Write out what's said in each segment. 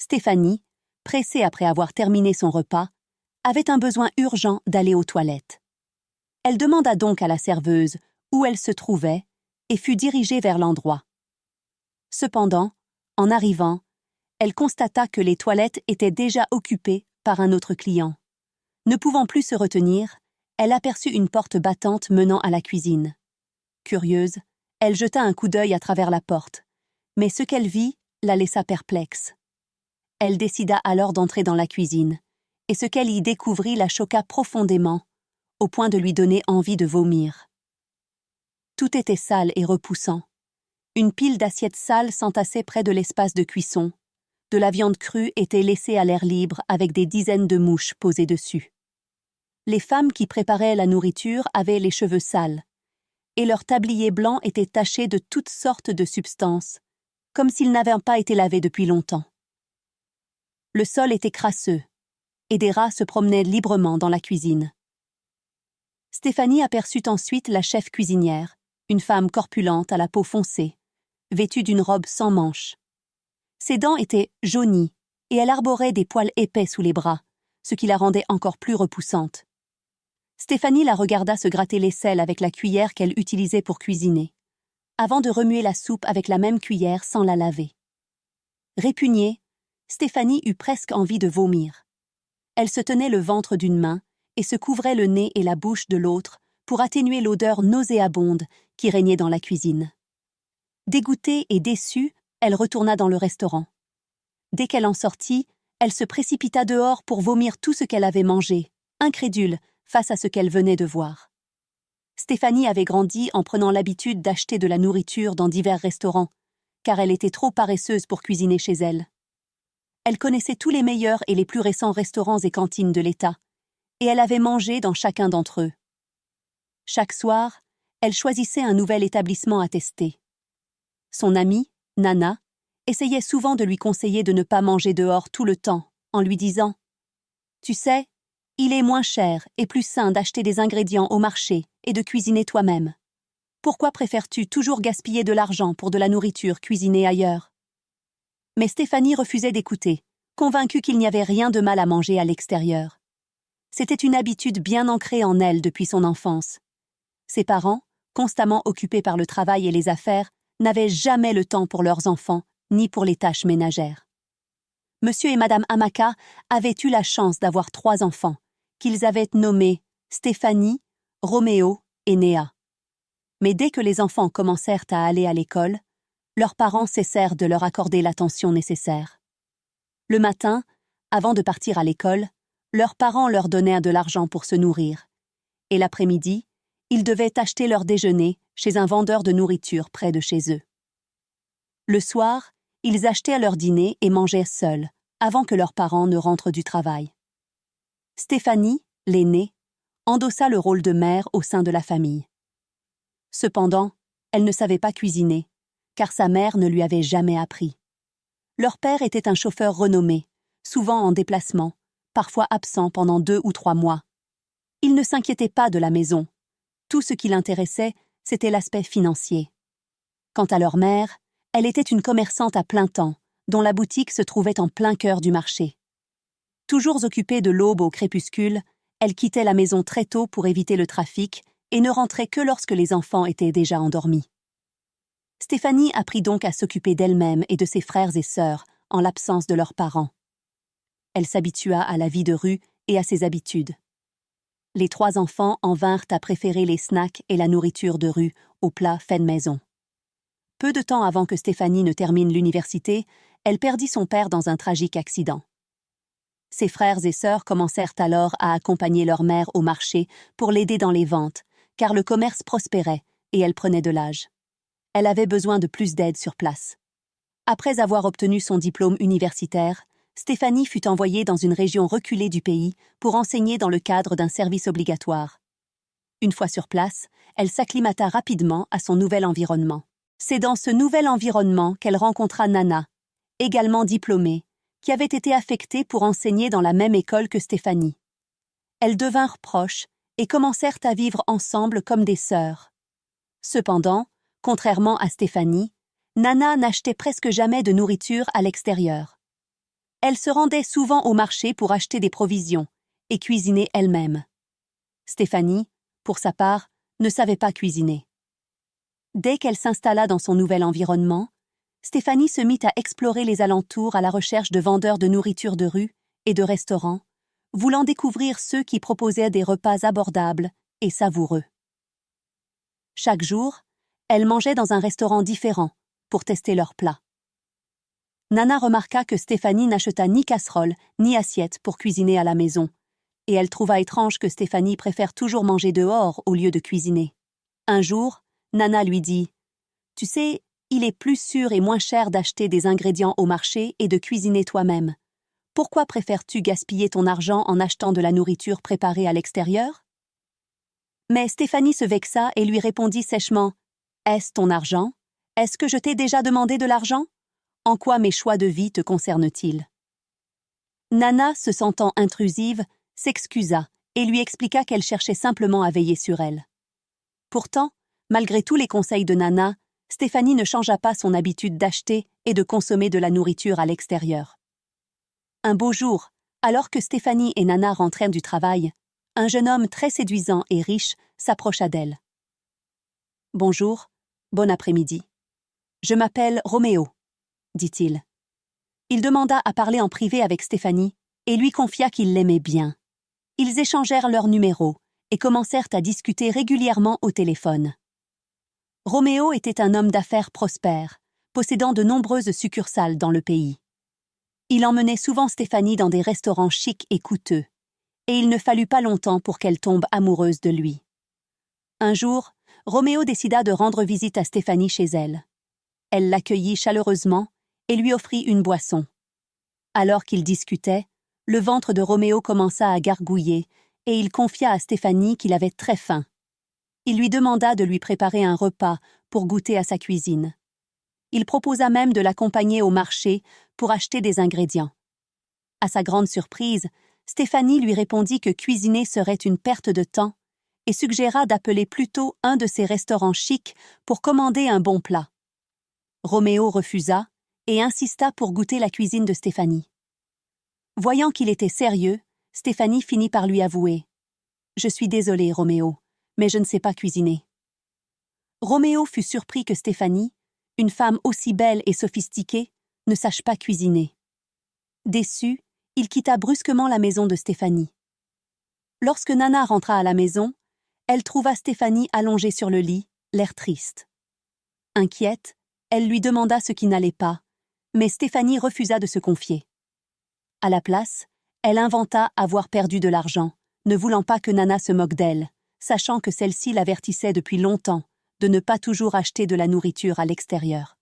Stéphanie, pressée après avoir terminé son repas, avait un besoin urgent d'aller aux toilettes. Elle demanda donc à la serveuse où elle se trouvait et fut dirigée vers l'endroit. Cependant, en arrivant, elle constata que les toilettes étaient déjà occupées par un autre client. Ne pouvant plus se retenir, elle aperçut une porte battante menant à la cuisine. Curieuse, elle jeta un coup d'œil à travers la porte, mais ce qu'elle vit la laissa perplexe. Elle décida alors d'entrer dans la cuisine, et ce qu'elle y découvrit la choqua profondément, au point de lui donner envie de vomir. Tout était sale et repoussant. Une pile d'assiettes sales s'entassait près de l'espace de cuisson. De la viande crue était laissée à l'air libre avec des dizaines de mouches posées dessus. Les femmes qui préparaient la nourriture avaient les cheveux sales, et leurs tabliers blancs étaient tachés de toutes sortes de substances, comme s'ils n'avaient pas été lavés depuis longtemps. Le sol était crasseux, et des rats se promenaient librement dans la cuisine. Stéphanie aperçut ensuite la chef cuisinière, une femme corpulente à la peau foncée, vêtue d'une robe sans manches. Ses dents étaient jaunies, et elle arborait des poils épais sous les bras, ce qui la rendait encore plus repoussante. Stéphanie la regarda se gratter l'aisselle avec la cuillère qu'elle utilisait pour cuisiner, avant de remuer la soupe avec la même cuillère sans la laver. Répugnée, Stéphanie eut presque envie de vomir. Elle se tenait le ventre d'une main et se couvrait le nez et la bouche de l'autre pour atténuer l'odeur nauséabonde qui régnait dans la cuisine. Dégoûtée et déçue, elle retourna dans le restaurant. Dès qu'elle en sortit, elle se précipita dehors pour vomir tout ce qu'elle avait mangé, incrédule face à ce qu'elle venait de voir. Stéphanie avait grandi en prenant l'habitude d'acheter de la nourriture dans divers restaurants, car elle était trop paresseuse pour cuisiner chez elle. Elle connaissait tous les meilleurs et les plus récents restaurants et cantines de l'État, et elle avait mangé dans chacun d'entre eux. Chaque soir, elle choisissait un nouvel établissement à tester. Son amie, Nana, essayait souvent de lui conseiller de ne pas manger dehors tout le temps, en lui disant « Tu sais, il est moins cher et plus sain d'acheter des ingrédients au marché et de cuisiner toi-même. Pourquoi préfères-tu toujours gaspiller de l'argent pour de la nourriture cuisinée ailleurs ?» Mais Stéphanie refusait d'écouter, convaincue qu'il n'y avait rien de mal à manger à l'extérieur. C'était une habitude bien ancrée en elle depuis son enfance. Ses parents, constamment occupés par le travail et les affaires, n'avaient jamais le temps pour leurs enfants, ni pour les tâches ménagères. Monsieur et Madame Hamaka avaient eu la chance d'avoir 3 enfants, qu'ils avaient nommés Stéphanie, Roméo et Néa. Mais dès que les enfants commencèrent à aller à l'école, leurs parents cessèrent de leur accorder l'attention nécessaire. Le matin, avant de partir à l'école, leurs parents leur donnèrent de l'argent pour se nourrir, et l'après-midi, ils devaient acheter leur déjeuner chez un vendeur de nourriture près de chez eux. Le soir, ils achetaient leur dîner et mangeaient seuls, avant que leurs parents ne rentrent du travail. Stéphanie, l'aînée, endossa le rôle de mère au sein de la famille. Cependant, elle ne savait pas cuisiner, car sa mère ne lui avait jamais appris. Leur père était un chauffeur renommé, souvent en déplacement, parfois absent pendant 2 ou 3 mois. Il ne s'inquiétait pas de la maison. Tout ce qui l'intéressait, c'était l'aspect financier. Quant à leur mère, elle était une commerçante à plein temps, dont la boutique se trouvait en plein cœur du marché. Toujours occupée de l'aube au crépuscule, elle quittait la maison très tôt pour éviter le trafic et ne rentrait que lorsque les enfants étaient déjà endormis. Stéphanie apprit donc à s'occuper d'elle-même et de ses frères et sœurs en l'absence de leurs parents. Elle s'habitua à la vie de rue et à ses habitudes. Les 3 enfants en vinrent à préférer les snacks et la nourriture de rue aux plats faits de maison. Peu de temps avant que Stéphanie ne termine l'université, elle perdit son père dans un tragique accident. Ses frères et sœurs commencèrent alors à accompagner leur mère au marché pour l'aider dans les ventes, car le commerce prospérait et elle prenait de l'âge. Elle avait besoin de plus d'aide sur place. Après avoir obtenu son diplôme universitaire, Stéphanie fut envoyée dans une région reculée du pays pour enseigner dans le cadre d'un service obligatoire. Une fois sur place, elle s'acclimata rapidement à son nouvel environnement. C'est dans ce nouvel environnement qu'elle rencontra Nana, également diplômée, qui avait été affectée pour enseigner dans la même école que Stéphanie. Elles devinrent proches et commencèrent à vivre ensemble comme des sœurs. Cependant, contrairement à Stéphanie, Nana n'achetait presque jamais de nourriture à l'extérieur. Elle se rendait souvent au marché pour acheter des provisions et cuisiner elle-même. Stéphanie, pour sa part, ne savait pas cuisiner. Dès qu'elle s'installa dans son nouvel environnement, Stéphanie se mit à explorer les alentours à la recherche de vendeurs de nourriture de rue et de restaurants, voulant découvrir ceux qui proposaient des repas abordables et savoureux. Chaque jour, elle mangeait dans un restaurant différent pour tester leurs plats. Nana remarqua que Stéphanie n'acheta ni casserole ni assiette pour cuisiner à la maison, et elle trouva étrange que Stéphanie préfère toujours manger dehors au lieu de cuisiner. Un jour, Nana lui dit « Tu sais, il est plus sûr et moins cher d'acheter des ingrédients au marché et de cuisiner toi-même. Pourquoi préfères-tu gaspiller ton argent en achetant de la nourriture préparée à l'extérieur ?» Mais Stéphanie se vexa et lui répondit sèchement « Est-ce ton argent? Est-ce que je t'ai déjà demandé de l'argent? En quoi mes choix de vie te concernent-ils » Nana, se sentant intrusive, s'excusa et lui expliqua qu'elle cherchait simplement à veiller sur elle. Pourtant, malgré tous les conseils de Nana, Stéphanie ne changea pas son habitude d'acheter et de consommer de la nourriture à l'extérieur. Un beau jour, alors que Stéphanie et Nana rentrèrent du travail, un jeune homme très séduisant et riche s'approcha d'elle. « Bonjour, bon après-midi. Je m'appelle Roméo, » dit-il. Il demanda à parler en privé avec Stéphanie et lui confia qu'il l'aimait bien. Ils échangèrent leurs numéros et commencèrent à discuter régulièrement au téléphone. Roméo était un homme d'affaires prospère, possédant de nombreuses succursales dans le pays. Il emmenait souvent Stéphanie dans des restaurants chics et coûteux, et il ne fallut pas longtemps pour qu'elle tombe amoureuse de lui. Un jour, Roméo décida de rendre visite à Stéphanie chez elle. Elle l'accueillit chaleureusement et lui offrit une boisson. Alors qu'ils discutaient, le ventre de Roméo commença à gargouiller et il confia à Stéphanie qu'il avait très faim. Il lui demanda de lui préparer un repas pour goûter à sa cuisine. Il proposa même de l'accompagner au marché pour acheter des ingrédients. À sa grande surprise, Stéphanie lui répondit que cuisiner serait une perte de temps et suggéra d'appeler plutôt un de ses restaurants chics pour commander un bon plat. Roméo refusa et insista pour goûter la cuisine de Stéphanie. Voyant qu'il était sérieux, Stéphanie finit par lui avouer « Je suis désolée, Roméo, mais je ne sais pas cuisiner. » Roméo fut surpris que Stéphanie, une femme aussi belle et sophistiquée, ne sache pas cuisiner. Déçu, il quitta brusquement la maison de Stéphanie. Lorsque Nana rentra à la maison, elle trouva Stéphanie allongée sur le lit, l'air triste. Inquiète, elle lui demanda ce qui n'allait pas, mais Stéphanie refusa de se confier. À la place, elle inventa avoir perdu de l'argent, ne voulant pas que Nana se moque d'elle, sachant que celle-ci l'avertissait depuis longtemps de ne pas toujours acheter de la nourriture à l'extérieur.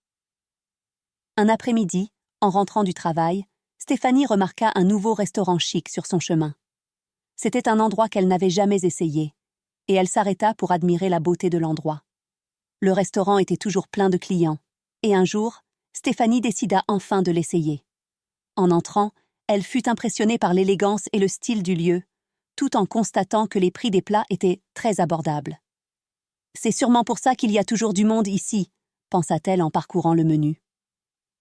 Un après-midi, en rentrant du travail, Stéphanie remarqua un nouveau restaurant chic sur son chemin. C'était un endroit qu'elle n'avait jamais essayé, et elle s'arrêta pour admirer la beauté de l'endroit. Le restaurant était toujours plein de clients, et un jour, Stéphanie décida enfin de l'essayer. En entrant, elle fut impressionnée par l'élégance et le style du lieu, tout en constatant que les prix des plats étaient très abordables. « C'est sûrement pour ça qu'il y a toujours du monde ici », pensa-t-elle en parcourant le menu.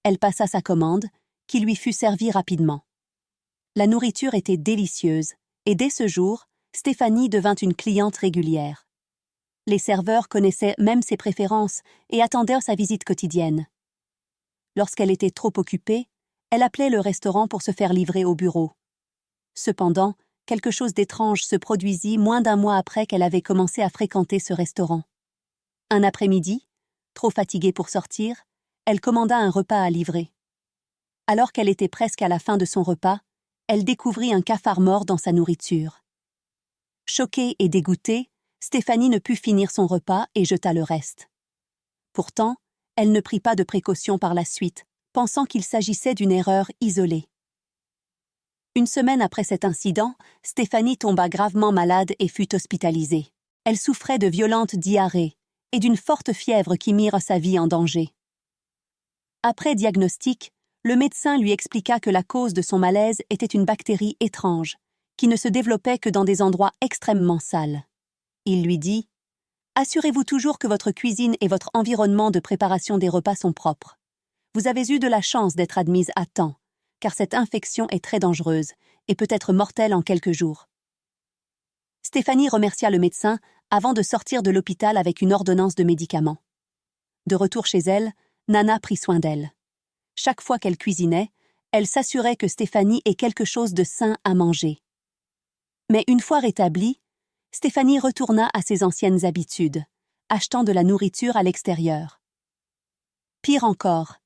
Elle passa sa commande, qui lui fut servie rapidement. La nourriture était délicieuse, et dès ce jour, Stéphanie devint une cliente régulière. Les serveurs connaissaient même ses préférences et attendaient sa visite quotidienne. Lorsqu'elle était trop occupée, elle appelait le restaurant pour se faire livrer au bureau. Cependant, quelque chose d'étrange se produisit moins d'un mois après qu'elle avait commencé à fréquenter ce restaurant. Un après-midi, trop fatiguée pour sortir, elle commanda un repas à livrer. Alors qu'elle était presque à la fin de son repas, elle découvrit un cafard mort dans sa nourriture. Choquée et dégoûtée, Stéphanie ne put finir son repas et jeta le reste. Pourtant, elle ne prit pas de précautions par la suite, pensant qu'il s'agissait d'une erreur isolée. Une semaine après cet incident, Stéphanie tomba gravement malade et fut hospitalisée. Elle souffrait de violentes diarrhées et d'une forte fièvre qui mirent sa vie en danger. Après diagnostic, le médecin lui expliqua que la cause de son malaise était une bactérie étrange, qui ne se développait que dans des endroits extrêmement sales. Il lui dit « Assurez-vous toujours que votre cuisine et votre environnement de préparation des repas sont propres. Vous avez eu de la chance d'être admise à temps, car cette infection est très dangereuse et peut être mortelle en quelques jours. Stéphanie remercia le médecin avant de sortir de l'hôpital avec une ordonnance de médicaments. De retour chez elle, Nana prit soin d'elle. Chaque fois qu'elle cuisinait, elle s'assurait que Stéphanie ait quelque chose de sain à manger. Mais une fois rétablie, Stéphanie retourna à ses anciennes habitudes, achetant de la nourriture à l'extérieur. Pire encore,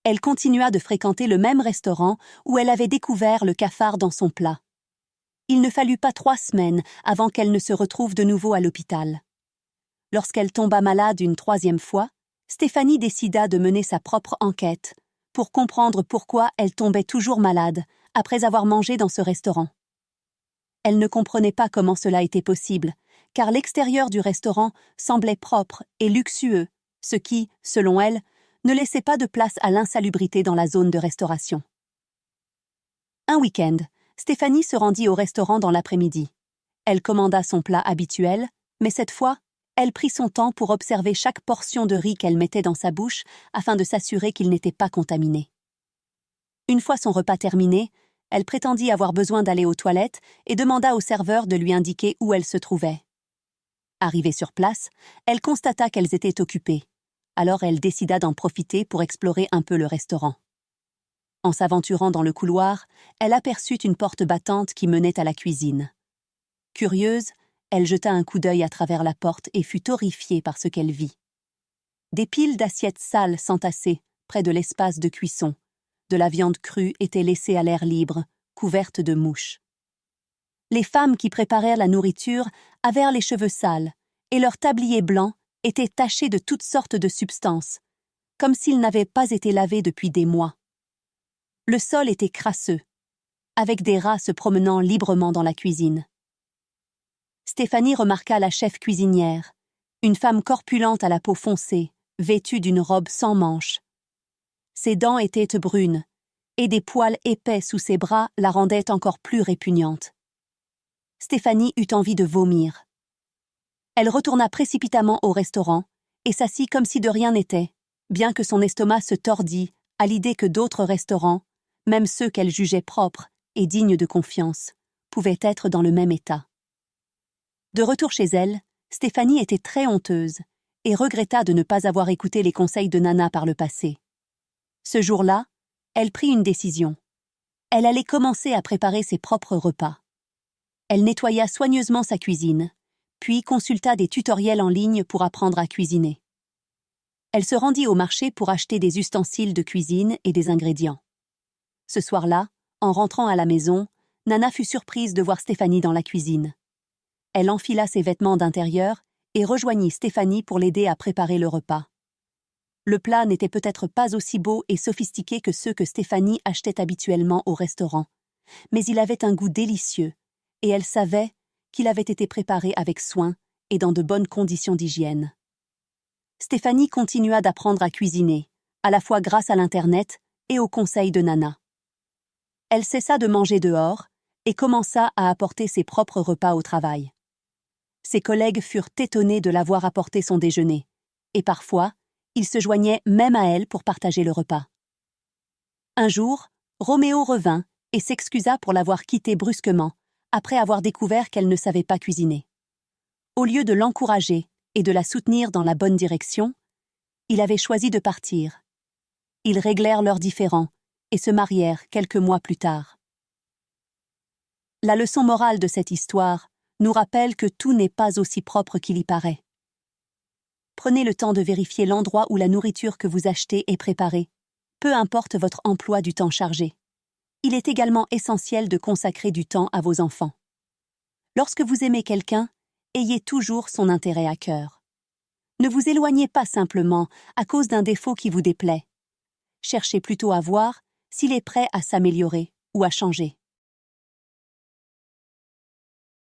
elle continua de fréquenter le même restaurant où elle avait découvert le cafard dans son plat. Il ne fallut pas 3 semaines avant qu'elle ne se retrouve de nouveau à l'hôpital. Lorsqu'elle tomba malade une 3e fois, Stéphanie décida de mener sa propre enquête pour comprendre pourquoi elle tombait toujours malade après avoir mangé dans ce restaurant. Elle ne comprenait pas comment cela était possible, car l'extérieur du restaurant semblait propre et luxueux, ce qui, selon elle, ne laissait pas de place à l'insalubrité dans la zone de restauration. Un week-end, Stéphanie se rendit au restaurant dans l'après-midi. Elle commanda son plat habituel, mais cette fois, elle prit son temps pour observer chaque portion de riz qu'elle mettait dans sa bouche afin de s'assurer qu'il n'était pas contaminé. Une fois son repas terminé, elle prétendit avoir besoin d'aller aux toilettes et demanda au serveur de lui indiquer où elle se trouvait. Arrivée sur place, elle constata qu'elles étaient occupées. Alors elle décida d'en profiter pour explorer un peu le restaurant. En s'aventurant dans le couloir, elle aperçut une porte battante qui menait à la cuisine. Curieuse, elle jeta un coup d'œil à travers la porte et fut horrifiée par ce qu'elle vit. Des piles d'assiettes sales s'entassaient près de l'espace de cuisson. De la viande crue était laissée à l'air libre, couverte de mouches. Les femmes qui préparèrent la nourriture avaient les cheveux sales, et leurs tabliers blancs étaient tachés de toutes sortes de substances, comme s'ils n'avaient pas été lavés depuis des mois. Le sol était crasseux, avec des rats se promenant librement dans la cuisine. Stéphanie remarqua la chef cuisinière, une femme corpulente à la peau foncée, vêtue d'une robe sans manches. Ses dents étaient brunes, et des poils épais sous ses bras la rendaient encore plus répugnante. Stéphanie eut envie de vomir. Elle retourna précipitamment au restaurant et s'assit comme si de rien n'était, bien que son estomac se tordît à l'idée que d'autres restaurants, même ceux qu'elle jugeait propres et dignes de confiance, pouvaient être dans le même état. De retour chez elle, Stéphanie était très honteuse et regretta de ne pas avoir écouté les conseils de Nana par le passé. Ce jour-là, elle prit une décision. Elle allait commencer à préparer ses propres repas. Elle nettoya soigneusement sa cuisine, puis consulta des tutoriels en ligne pour apprendre à cuisiner. Elle se rendit au marché pour acheter des ustensiles de cuisine et des ingrédients. Ce soir-là, en rentrant à la maison, Nana fut surprise de voir Stéphanie dans la cuisine. Elle enfila ses vêtements d'intérieur et rejoignit Stéphanie pour l'aider à préparer le repas. Le plat n'était peut-être pas aussi beau et sophistiqué que ceux que Stéphanie achetait habituellement au restaurant, mais il avait un goût délicieux, et elle savait qu'il avait été préparé avec soin et dans de bonnes conditions d'hygiène. Stéphanie continua d'apprendre à cuisiner, à la fois grâce à l'Internet et aux conseils de Nana. Elle cessa de manger dehors et commença à apporter ses propres repas au travail. Ses collègues furent étonnés de la voir apporter son déjeuner, et parfois, ils se joignaient même à elle pour partager le repas. Un jour, Roméo revint et s'excusa pour l'avoir quittée brusquement, après avoir découvert qu'elle ne savait pas cuisiner. Au lieu de l'encourager et de la soutenir dans la bonne direction, il avait choisi de partir. Ils réglèrent leurs différends et se marièrent quelques mois plus tard. La leçon morale de cette histoire nous rappelle que tout n'est pas aussi propre qu'il y paraît. Prenez le temps de vérifier l'endroit où la nourriture que vous achetez est préparée, peu importe votre emploi du temps chargé. Il est également essentiel de consacrer du temps à vos enfants. Lorsque vous aimez quelqu'un, ayez toujours son intérêt à cœur. Ne vous éloignez pas simplement à cause d'un défaut qui vous déplaît. Cherchez plutôt à voir s'il est prêt à s'améliorer ou à changer.